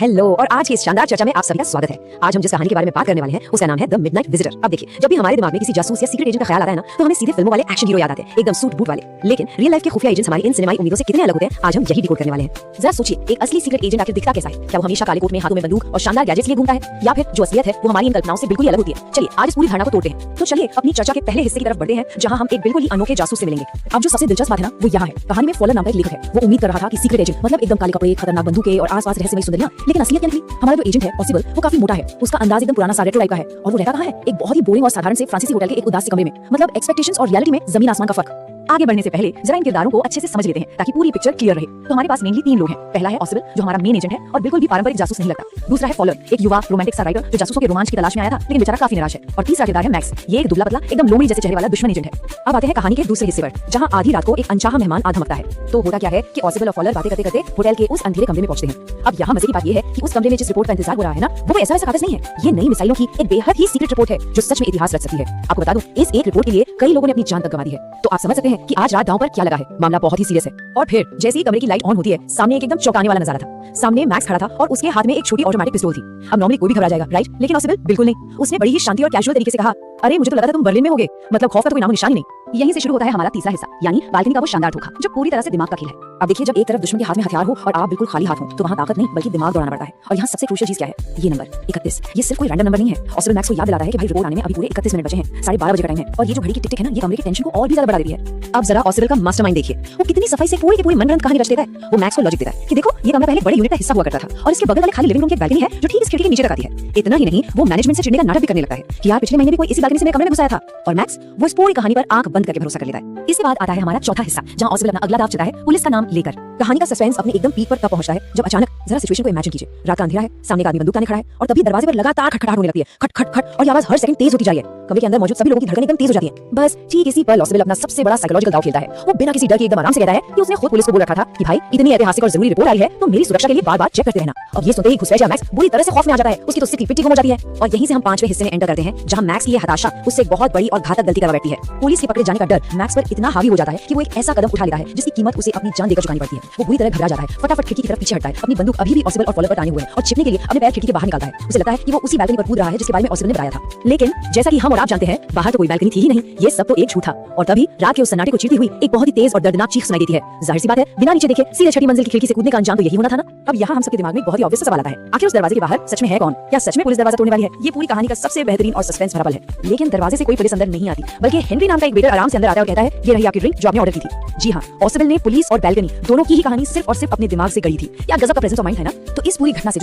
Hello और आज की इस शानदार चर्चा में आप सभी का स्वागत है। आज हम जिस कहानी के बारे में बात करने वाले हैं उसका नाम है द मिडनाइट विजिटर। अब देखिए, जब भी हमारे दिमाग में किसी जासूस या सीक्रेट एजेंट का ख्याल आता है ना, तो हमें सीधे फिल्मों वाले एक्शन हीरो याद आते हैं, एकदम सूट बूट वाले। लेकिन रियल लाइफ के खुफिया एजेंट्स हमारी इन सिनेमाई उम्मीदों से कितने अलग होते हैं, आज हम यही डिकोड करने वाले हैं। जरा सोचिए, एक असली सीक्रेट एजेंट आखिर दिखता कैसा है? क्या वो हमेशा काले कोट में, हाथों में बंदूक और शानदार गैजेट्स लिए घूमता है, या फिर जो असलियत है वो हमारी इन कल्पनाओं से बिल्कुल ही अलग होती है? चलिए आज इस पूरी धारणा को तोड़ते हैं। तो चलिए अपनी चर्चा के पहले हिस्से की तरफ बढ़ते हैं, जहां हम एक बिल्कुल ही अनोखे जासूस से मिलेंगे। अब जो सबसे दिलचस्प बात है ना, वो यहाँ है। कहानी में फॉलन नाम का एक लेखक है। वो उम्मीद कर रहा था कि सीक्रेट एजेंट मतलब एकदम काले कपड़े, खतरनाक बंदूकें और आसपास रहस्यमयी सुंदरियां, लेकिन असलियत क्या निकली? हमारा जो एजेंट है पॉसिबल, वो काफी मोटा है, उसका अंदाज एकदम पुराना सा रेट्रो टाइप का है, और वो रहता कहाँ है? एक बहुत ही बोरिंग और साधारण से फ्रांसीसी होटल के एक उदास से कमरे में। मतलब एक्सपेक्टेशंस और रियलिटी में जमीन आसमान का फर्क। आगे बढ़ने से पहले जरा इन किरदारों को अच्छे से समझ लेते हैं ताकि पूरी पिक्चर क्लियर रहे। तो हमारे पास मेनली 3 लोग हैं। पहला है पॉसिबल, जो हमारा मेन एजेंट है और बिल्कुल भी पारंपरिक जासूस नहीं लगता। दूसरा है फॉलन, एक युवा रोमांटिक सा राइटर जो जासूसों के रोमांच की तलाश में आया था, लेकिन बेचारा काफी निराश है। और तीसरा किरदार है मैक्स, ये एक दुबला पतला एकदम लोमड़ी जैसे चेहरे वाला दुश्मन एजेंट है। अब आते हैं कहानी के दूसरे हिस्से पर, जहां आधी रात को एक अनचाहा मेहमान आ धमकता है। तो होता क्या है कि पॉसिबल और फॉलन बातें करते करते होटल के उस अंधेरे कमरे में पहुंचते हैं। अब यहाँ मजे की बात ये है कि उस कमरे में जिस रिपोर्ट का इंतजार हो रहा है ना, वो ऐसा वैसा कागज नहीं है। ये नई मिसाइलों की एक बेहद ही सीक्रेट रिपोर्ट है जो सच में इतिहास रच सकती है। आपको बता दूं, इस एक रिपोर्ट के लिए कई लोगों ने अपनी जान तक गंवा दी है। तो आप समझ सकते हैं कि आज रात दांव पर क्या लगा है। मामला बहुत ही सीरियस है। और फिर जैसे ही कमरे की लाइट ऑन होती है, सामने एक एकदम चौंकाने वाला नजारा था। सामने मैक्स खड़ा था और उसके हाथ में एक छोटी ऑटोमेटिक पिस्तौल थी। अब नॉर्मली कोई भी घबरा जाएगा, राइट? लेकिन पॉसिबल बिल्कुल नहीं। उसने बड़ी ही शांति और कैजुअल तरीके से कहा, अरे मुझे तो लगा था तुम बर्लिन में होगे। मतलब खौफ का तो कोई नामो निशान ही नहीं। यहीं से शुरू होता है हमारा तीसरा हिस्सा, यानी बालकनी का वो शानदार धोखा जो पूरी तरह से दिमाग का खेल है। अब देखिए, जब एक तरफ दुश्मन के हाथ में हथियार हो और आप बिल्कुल खाली हाथ हो, तो वहाँ ताकत नहीं बल्कि दिमाग दौड़ाना पड़ता है। और यहाँ सबसे क्रूशियल चीज क्या है? ये नंबर 31। ये सिर्फ कोई रैंडम नंबर नहीं है। ऑसिबल मैक्स को याद दिलाता है कि भाई रिपोर्ट आने में अभी पूरे 31 मिनट बचे हैं। 12:30 बजे का टाइम है। और ये जो घड़ी की टिक टिक है ना, ये कमरे की टेंशन को और भी ज्यादा बढ़ा देती है। अब जरा ऑसिबल का मास्टरमाइंड देखिए, वो कितनी सफाई से पूरी की पूरी मनगढ़ंत कहानी रच देता है। वो मैक्स को लॉजिक देता है कि देखो, ये कमरा पहले बड़े यूनिट का हिस्सा हुआ करता था और इसके बगल वाले खाली लिविंग रूम की बैल्कनी है जो ठीक इस खिड़की के नीचे तक आती है। इतना ही नहीं, वो मैनेजमेंट से चिढ़ने का नाटक भी करने लगता है कि यार पिछले महीने भी कोई इसी बैल्कनी से मेरे कमरे में घुसाया था। और मैक्स वो इस पूरी कहानी पर आंख बंद करके भरोसा कर लेता है। इसके बाद आता है हमारा चौथा हिस्सा, जहां ऑसिबल अपना अगला दांव चलता है पुलिस का नाम लेकर। कहानी का सस्पेंस अपने एकदम पीक पर तब पहुंचता है जब अचानक, जरा सिचुएशन को इमेजिन कीजिए, रात का अंधेरा है, सामने का आदमी बंदूक ताने खड़ा है और तभी दरवाजे पर लगातार खटखटाहट होने लगती है। खट खट खट, और ये आवाज हर सेकंड तेज होती जा रही है। कमरे के अंदर मौजूद सभी लोगों की धड़कन एकदम तेज हो जाती है। बस ठीक इसी पर ऑसिबल अपना सबसे बड़ा साइकोलॉजिकल दांव खेलता है। वो बिना किसी डर के एकदम आराम से कहता है कि उसने खुद पुलिस को बोल रखा था कि भाई इतनी ऐतिहासिक और जरूरी रिपोर्ट आई है तो मेरी सुरक्षा के लिए बार-बार चेक करते रहना। अब ये सुनते ही घुसपैठिया मैक्स बुरी तरह से खौफ में आ जाता है। उसकी तो सिर की पिट्ठी गुम हो जाती है। और यहीं से हम 5वें हिस्से में एंटर करते हैं, जहां मैक्स की ये हताशा उससे एक बहुत बड़ी और घातक गलती करवा बैठती है। पुलिस के पकड़े जाने का डर मैक्स पर इतना हावी हो जाता है कि वो एक ऐसा कदम उठा लेता है जिसकी कीमत उसे अपनी जान देकर चुकानी पड़ती है। वो बुरी तरह घबरा जाता है, फटाफट खिड़की की तरफ पीछे हटता है, अपनी बंदूक अभी भी ऑसिबल और फॉलन पर ताने हुए है और छिपने के लिए अपने पैर खिड़की के बाहर निकालता है। उसे लगता है कि वो उसी बैल्कनी पर कूद रहा है जिसके बारे में ऑसिबल ने बताया था। लेकिन जैसा कि हम और आप जानते हैं, बाहर तो कोई बैल्कनी थी ही नहीं, ये सब तो एक झूठ था। और तभी रात के उस सन्नाटे को चीरती हुई एक बहुत ही तेज और दर्दनाक चीख सुनाई देती है। जाहिर सी बात है, बिना नीचे देखे सीधे छठी मंजिल की खिड़की से कूदने का अंजाम तो यही होना था ना। अब यहाँ हम सबके दिमाग में बहुत ही ऑब्वियस सवाल आता है, आखिर उस दरवाजे के बाहर सच में है कौन? क्या सच में पुलिस दरवाजा तोड़ने वाली है? ये पूरी कहानी का सबसे बेहतरीन और सस्पेंस भरा पल है। लेकिन दरवाजे से कोई पुलिस अंदर नहीं आती, बल्कि हेनरी नाम का एक वेटर आराम से अंदर आता है और कहता है, ये रही आपकी ड्रिंक जो आपने ऑर्डर की थी। जी हाँ, ऑसिबल ने पुलिस और बैल्कनी दोनों की ही कहानी सिर्फ और सिर्फ अपने दिमाग से गढ़ी थी। क्या गजब का प्रेजेंस ऑफ माइंड है ना। तो इस पूरी घटना से